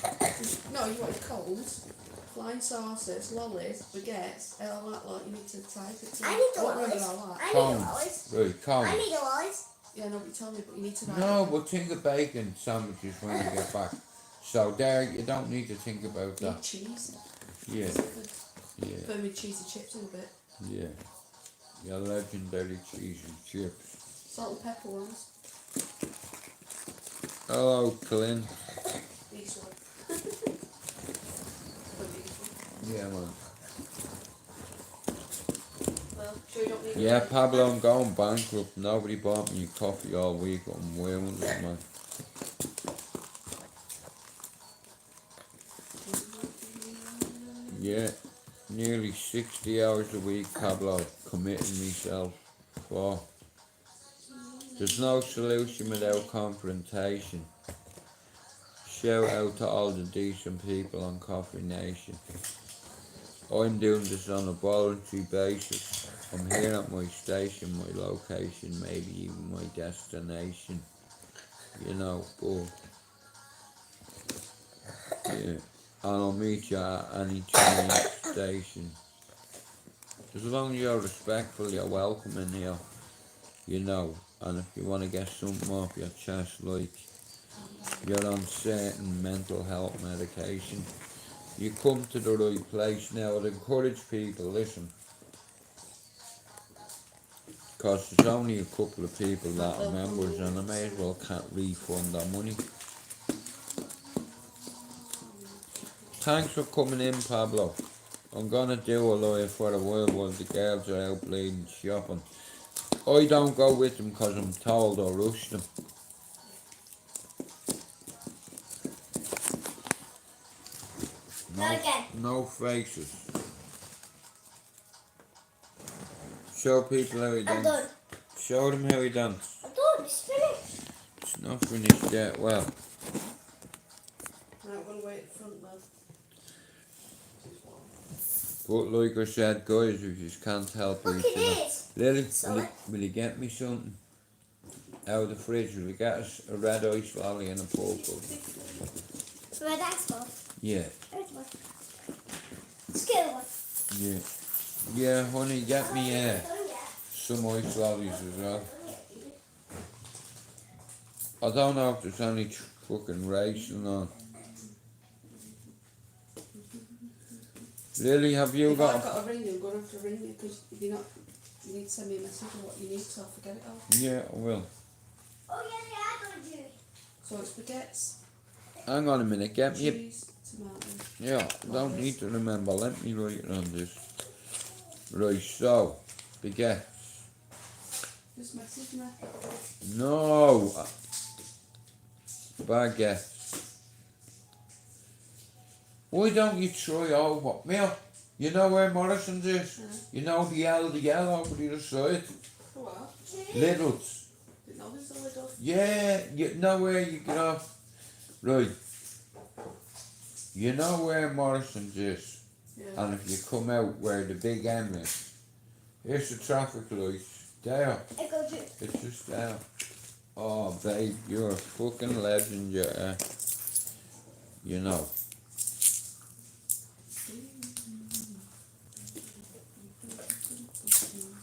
No, you wanted cones, flying saucers, lollies, baguettes, all that lot, you need to type it to me. I need the won't remember lollies. all that. I need Cones. the lollies. Right, I come. need the lollies. Yeah, no, but you told me, but you need to write No, it. but think of bacon sandwiches when you get back. So there, you don't need to think about You that. need cheese. Yeah, Something. yeah, Put me cheesy chips in a bit. yeah. Your legendary cheesy chips. Salt and pepper ones. Hello, Clint. These one. Put these one. Yeah, man. Well, sure you don't need Yeah, it. Pablo, I'm going bankrupt. Nobody bought me coffee all week. I'm wearing it, man. Yeah, nearly 60 hours a week, Pablo, committing myself for. There's no solution without confrontation. Shout out to all the decent people on Coffee Nation. I'm doing this on a voluntary basis. I'm here at my station, my location, maybe even my destination. You know, but yeah. And I'll meet you at any train station. As long as you're respectful, you're welcome in here. You know, and if you want to get something off your chest, like you're on certain mental health medication, you come to the right place. Now, I'd encourage people, listen, because there's only a couple of people that are members, and I may as well can't refund their money. Thanks for coming in, Pablo. I'm gonna do a live for a while the girls are out bleeding shopping. I don't go with them because I'm told I'll rush them. Not again. No faces. Show people how he I'm dance. done. Show them how he dance. I'm done. It's finished. It's not finished yet. Well, Right, we'll wait at the front though. but like I said, guys, we just can't help Look each at other. this. Lily, Sorry. will you get me something out of the fridge? Will you get us a red ice lolly and a purple? Red ice one. Yeah, Red one. Scale one. yeah. Yeah, honey, get me Oh, yeah. some ice lollies as well. I don't know if there's any fucking racing on. Lily, have you If I've got? got a ring, I'm going to have to ring you because if you're not, you need to send me a message of what you need so I'll forget it all. Yeah, I will. Oh, yeah, I'm going to do it. So it's baguettes, Hang on a minute, get me a cheese, Tomato. Yeah, don't need to remember. Let me write it on this. Right, so baguette. Just message me. No, baguette. Why don't you try over? Mia, you know where Morrison's is? Yeah. You know the LDL over the other side? For what? Little's. Didn't know there's a little. Yeah, you know where you get off. Right. You know where Morrison's is? Yeah. And if you come out where the big M is, here's the traffic lights. There. I go to. It's just there. Oh, babe, you're a fucking legend, yeah. You know.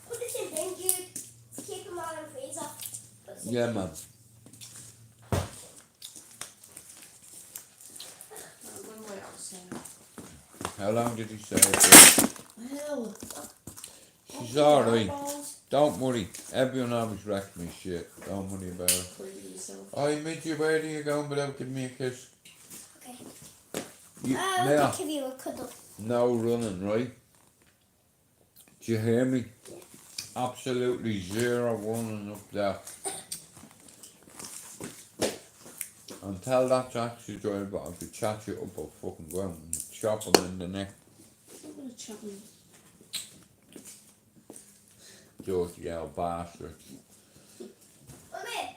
Put this in bin, Jude. Keep them all in the freezer. Yeah, man. I'm going to wait outside. How long did he say it for? Hell. She's alright. Don't worry. Everyone always wrecks me shit. Don't worry about it. Including yourself. Oh, Mitchie, where are you going without giving me a kiss? Okay. You, I'll now, give you a cuddle. no running, right? Do you hear me? Absolutely 0 running up there. And tell that taxi driver I could chat you up, I'll fucking go out and chop him in the neck. I'm going to chat with you. Dirty old bastard. Mummy,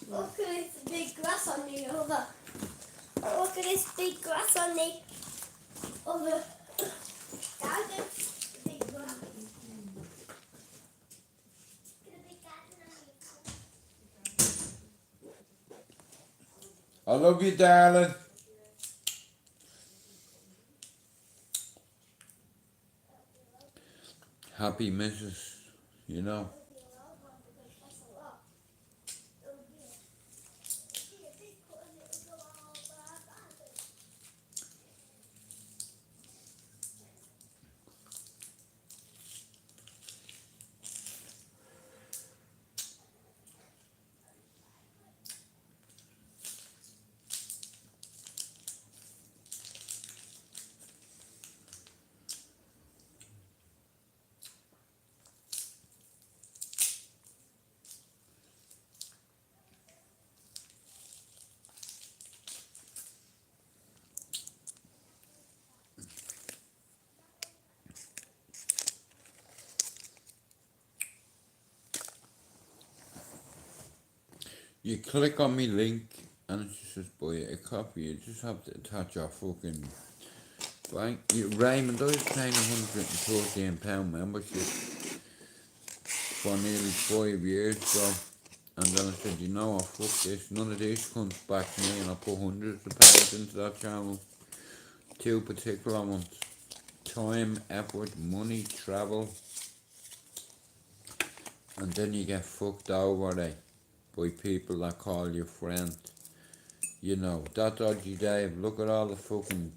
look at this big grass on the other. Look at this big grass on the other garden. Big grass. I love you, darling. Happy Mrs. You know. You click on me link and it just says buy a copy. You just have to attach your fucking bank. Raymond, I was paying £113 membership for nearly 5 years ago. And then I said, you know what, fuck this. None of this comes back to me, and I put hundreds of pounds into that channel. 2 particular ones. Time, effort, money, travel. And then you get fucked over, by people that call you friend. You know, that dodgy Dave, look at all the fucking...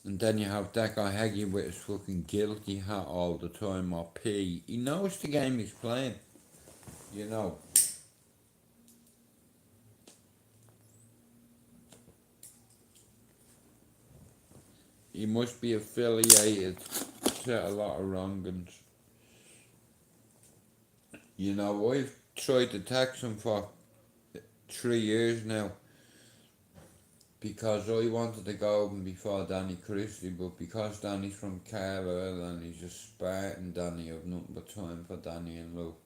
And then you have that guy Haggy with his fucking guilty hat all the time, or P. He knows the game he's playing. You know. He must be affiliated to a lot of wrong'uns. You know, I've tried to tax him for 3 years now, because I wanted to go over before Danny Christie, but because Danny's from Carlisle and he's a Spartan Danny, I've nothing but time for Danny and Lou.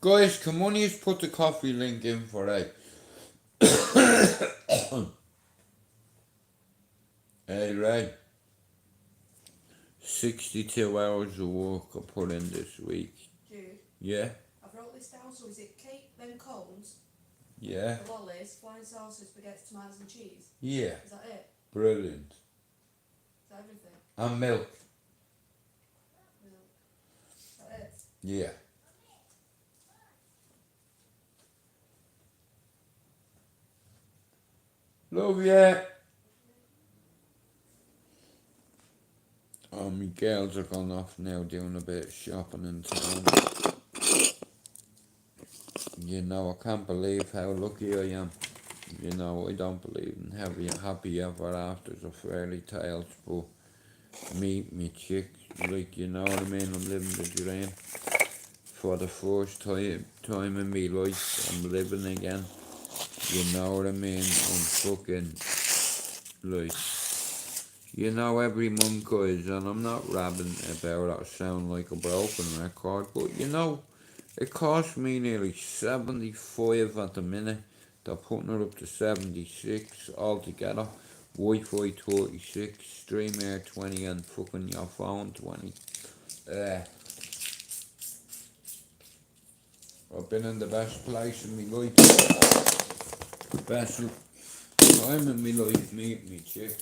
Guys, can one of you put the coffee link in for Hey Ray, 62 hours of work I put in this week. Jude, Yeah? I've wrote this down, so is it cake, then cones, Yeah? the lollies, flying sausages, spaghetti, tomatoes and cheese? Yeah. Is that it? Brilliant. Is that everything? And milk. Is that it? Yeah. Love ya. girls are gone off now doing a bit of shopping in town. You know, I can't believe how lucky I am. You know, I don't believe in happy ever afters or fairy tales, but me chick, like, you know what I mean, I'm living the dream. For the first time in my life, I'm living again. You know what I mean? I'm fucking, like, you know, every month, guys, and I'm not rapping about it, I sound like a broken record, but you know, it cost me nearly 75 at the minute. They're putting it up to 76 altogether. Wi-Fi 36, Stream Air 20, and fucking your phone 20. I've been in the best place in my life. Best time in my life meeting me chick.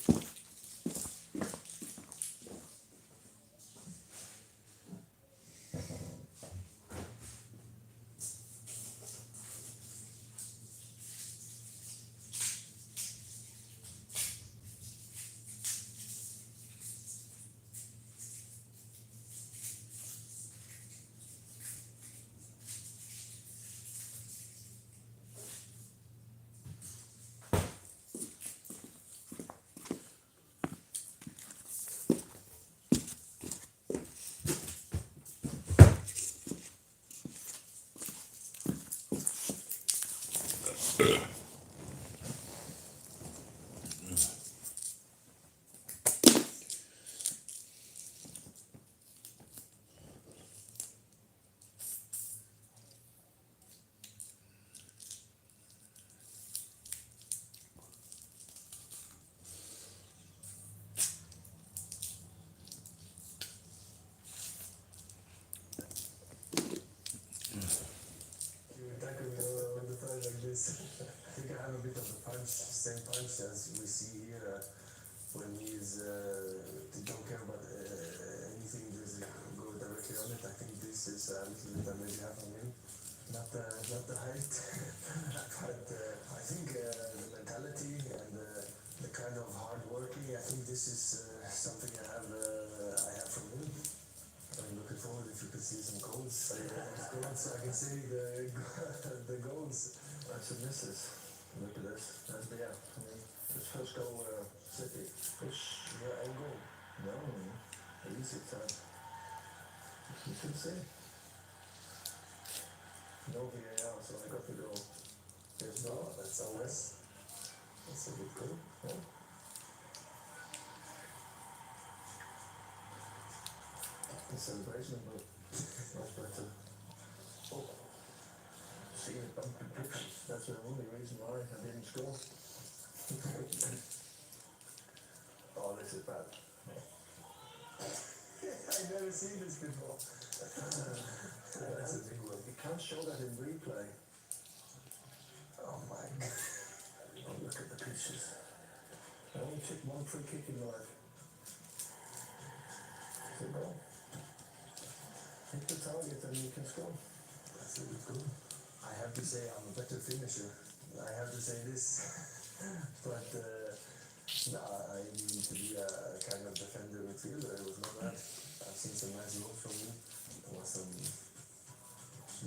I think I have a bit of a punch, same punch as we see here when he's they don't care about anything, just go directly on it. I think this is a little bit I maybe have on him. Not the height, but I think the mentality and the kind of hard working. I think this is something I have from him. I'm looking forward if you could see some goals. So I can see the goals. That's a misses. Look at this. That's yeah. I mean, this first goal, City. It's your own goal. No, at least it's you can see. No VAR, so I got the goal. There's no. That's always. That's a good goal. Yeah. The celebration, but much better. Oh. See the bumpy pictures. That's the only reason why I didn't score. Oh, this is bad. I've never seen this before. That's a big one. You can't show that in replay. Oh my god. Oh, look at the pictures. I only took one free kick in life. It's a goal. Hit the target and you can score. That's a good goal. I have to say I'm a better finisher. I have to say this. But I need to be a kind of defender midfielder. It was not bad. I've seen some nice goals from you. There was some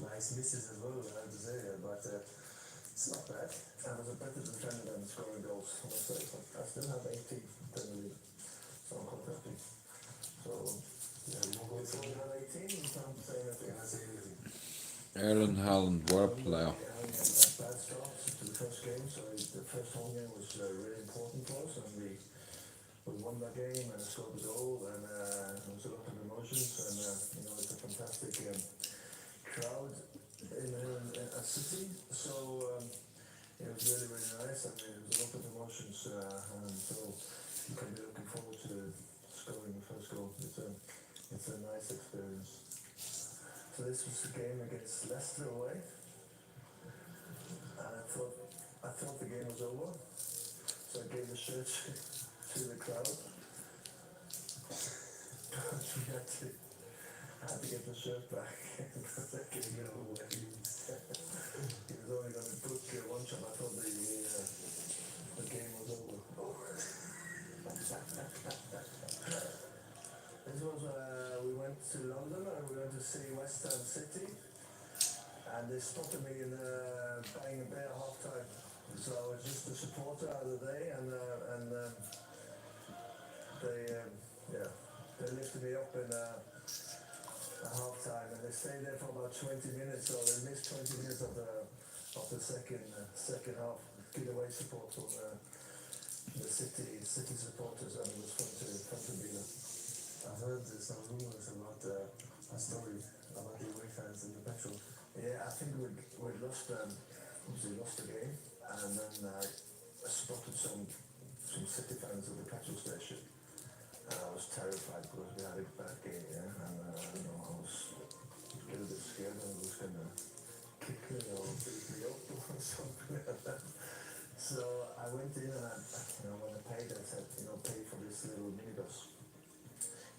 nice misses as well, I have to say. But it's not bad. I was a better defender than scoring goals. I still have 18 Premier League. So I'm quite happy. So yeah, you won't go forward on 18. You can't say anything. I say anything. Erling Haaland, what a player. Bad start to the first game, so the first home game was really important for us, and we won that game and scored the goal, and it was a lot of emotions, and you know, it's a fantastic crowd at City, so it was really, really nice. I mean, it was a lot of emotions, and so you can be looking forward to scoring the first goal. It's a nice experience. So this was the game against Leicester away, and I thought the game was over, so I gave the shirt to the crowd. But I had to get the shirt back because I couldn't get away. He was only going to put one shot. I thought the game was over. This was spotted me in Bang and Bear half time. So I was just a supporter of the day, and they lifted me up in half time, and they stayed there for about 20 minutes. So they missed 20 minutes of the second half. Get away support from the city supporters, and it was fun to be there. I've heard some rumours about a story about the away fans in the petrol. Yeah, I think we'd lost the game, and then I spotted some city fans at the petrol station, and I was terrified because we had a bad game, yeah, and I was a little bit scared that it was going to kick me or beat me up or something like that. So I went in, and when I paid, I said, pay for this little minibus.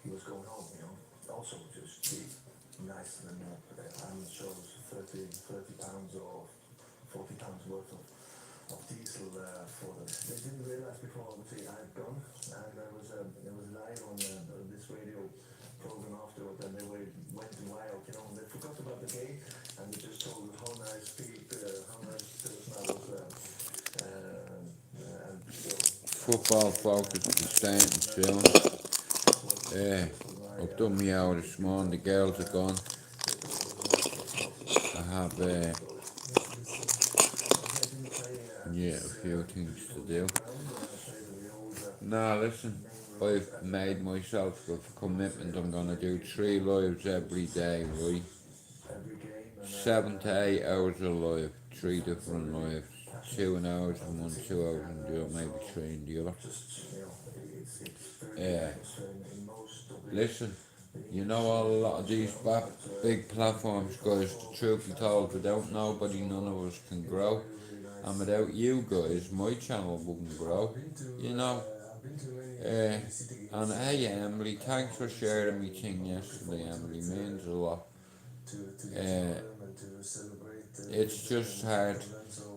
He was going home, also just cheap, nice, and I'm sure it was 30 pounds or 40 pounds worth of diesel for them. They didn't realise before, obviously, I had gone, and there was live on this radio program afterward, and they went wild, and they forgot about the game, and they just told us how nice person I was. Football focus is staying still. I've done me hour this morning, the girls are gone. I have a few things to do. Now listen, I've made myself a commitment. I'm gonna do 3 lives every day, right? 7 to 8 hours of live, 3 different lives. 2 hours in one, 2 hours in the other, maybe 3 in the other. Listen, a lot of these big platforms, guys, the truth be told, without nobody, none of us can grow. And without you guys, my channel wouldn't grow, And hey, Emily, thanks for sharing me thing yesterday, Emily, means a lot. It's just hard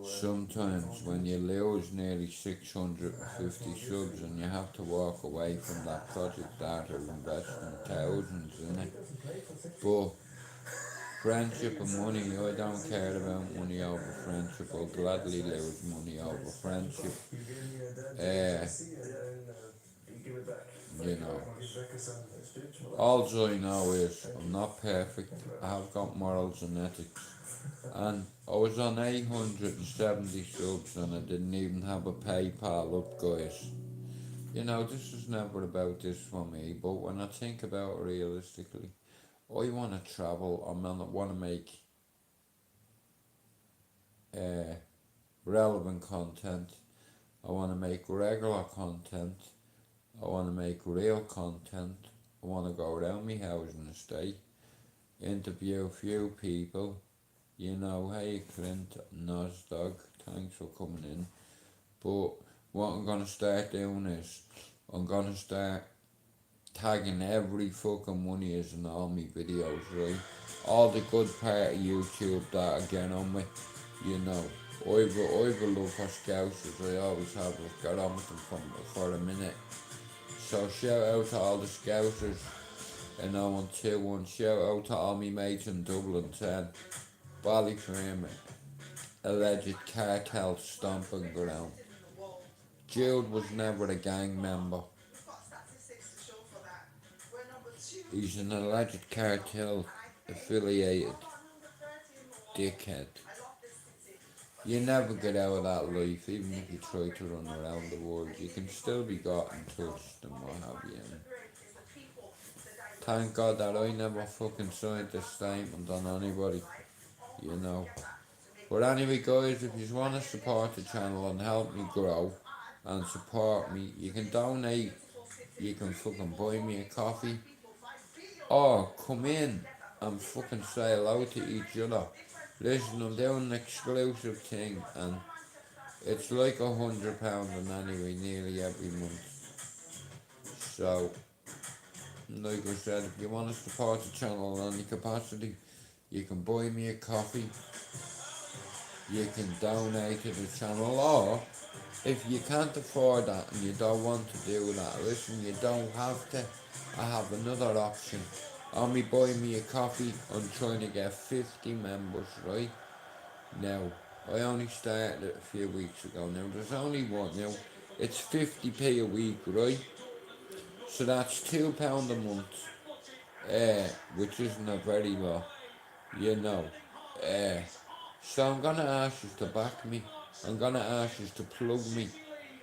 sometimes when you lose nearly 650 subs and you have to walk away from that project after investing thousands in it. But friendship and money, I don't care about money over friendship. I'll gladly lose money over friendship. All I know is I'm not perfect. I have got morals and ethics. And I was on 870 subs and I didn't even have a PayPal up, guys. This is never about this for me, but when I think about it realistically, I want to travel, I want to make relevant content, I want to make regular content, I want to make real content, I want to go around my housing estate, interview a few people, hey Clint, Nosdog, thanks for coming in. But what I'm going to start doing is, I'm going to start tagging every fucking one is in all my videos, right? All the good part of YouTube that I get on with, I've a love for Scousers, I always have, I've got on with them for a minute. So shout out to all the Scousers in 021, shout out to all my mates in Dublin 10, Ballyframe, alleged cartel stomping ground. Jude was never a gang member. He's an alleged cartel affiliated dickhead. You never get out of that life, even if you try to run around the world. You can still be gotten touched and what have you. Thank God that I never fucking signed this statement on anybody, But anyway, guys, if you want to support the channel and help me grow and support me, you can donate, you can fucking buy me a coffee, or come in and fucking say hello to each other. Listen, I'm doing an exclusive thing, and it's like £100 and anyway, nearly every month. So, like I said, if you want to support the channel in any capacity, you can buy me a coffee, you can donate to the channel, or if you can't afford that and you don't want to do that, listen, you don't have to. I have another option. On me buy me a coffee, I'm trying to get 50 members, right? Now, I only started it a few weeks ago. Now, there's only one. Now, it's 50p a week, right? So that's £2 a month, which isn't a very lot, you know. So I'm gonna ask you to back me. I'm gonna ask you to plug me.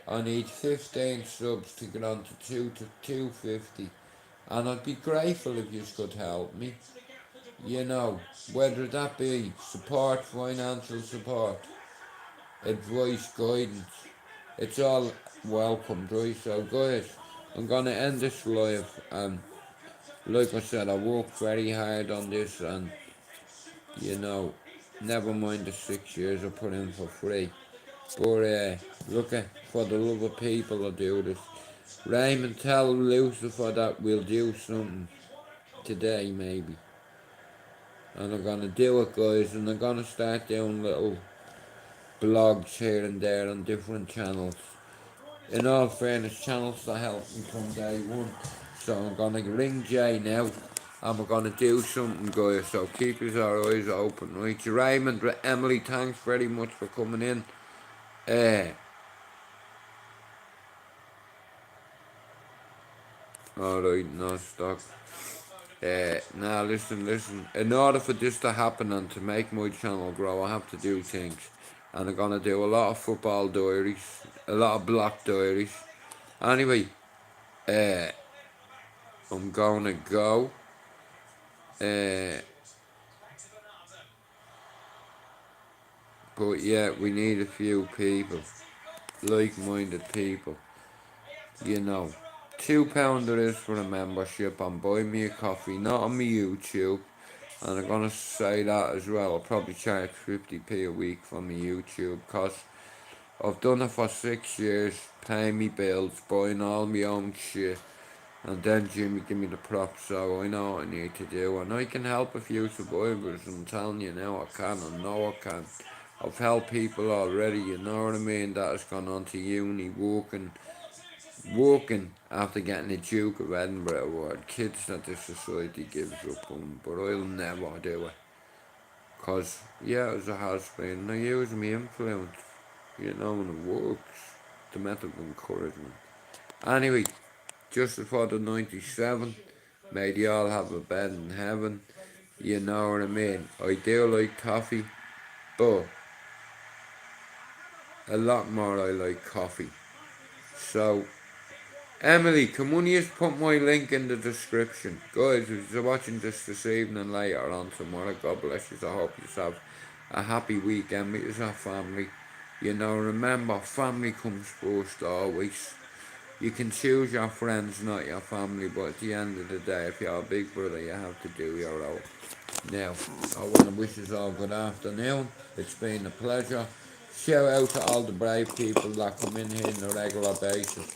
I need 15 subs to get on to 250, and I'd be grateful if you could help me. You know, whether that be support, financial support, advice, guidance, it's all welcomed, right? So guys, I'm gonna end this live, and like I said, I worked very hard on this, and you know, never mind the 6 years I put in for free. But look at, for the love of people, I do this. Raymond, tell Lucifer that we'll do something today, maybe. And I'm gonna do it, guys, and I'm gonna start doing little blogs here and there on different channels. In all fairness, channels that help me from day one. So I'm gonna ring Jay now, and we're gonna do something, guys. So keep your eyes open, right? Raymond, Emily, thanks very much for coming in. Alright, no stock. Now listen. In order for this to happen and to make my channel grow, I have to do things. And I'm gonna do a lot of football diaries, a lot of block diaries. Anyway, I'm gonna go. But yeah, we need a few people, like-minded people, you know. £2 there is for a membership on Buy Me a Coffee, not on my YouTube. And I'm gonna say that as well. I'll probably charge 50p a week for my YouTube, because I've done it for 6 years, paying me bills, buying all my own shit, and then Jimmy give me the props, so I know what I need to do, and I can help a few survivors. I'm telling you now, I can, I know I can. I've helped people already, you know what I mean, that has gone on to uni, working after getting a Duke of Edinburgh award, kids that the society gives up on, but I'll never do it. Because, yeah, as it has been, I use my influence, you know, and it works, the method of encouragement. Anyway, just before the 97, may they all have a bed in heaven, you know what I mean. I do like coffee, but a lot more I like coffee. So, Emily, can one of you put my link in the description? Guys, if you're watching this evening, later on tomorrow, God bless you. I hope you have a happy weekend with your family. You know, remember, family comes first always. You can choose your friends, not your family, but at the end of the day, if you're a big brother, you have to do your own. Now, I want to wish you all good afternoon. It's been a pleasure. Shout out to all the brave people that come in here on a regular basis.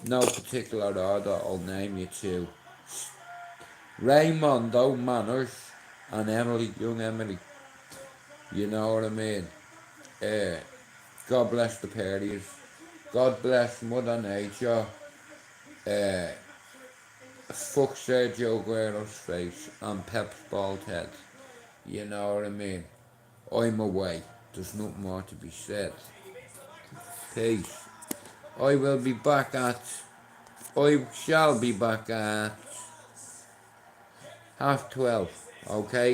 No particular order, I'll name you two. Raymondo Manners and Emily, young Emily. You know what I mean? God bless the parties. God bless Mother Nature. Fuck Sergio Aguero's face and Pep's bald head. You know what I mean? I'm away. There's nothing more to be said. Peace. I shall be back at 12:30, okay?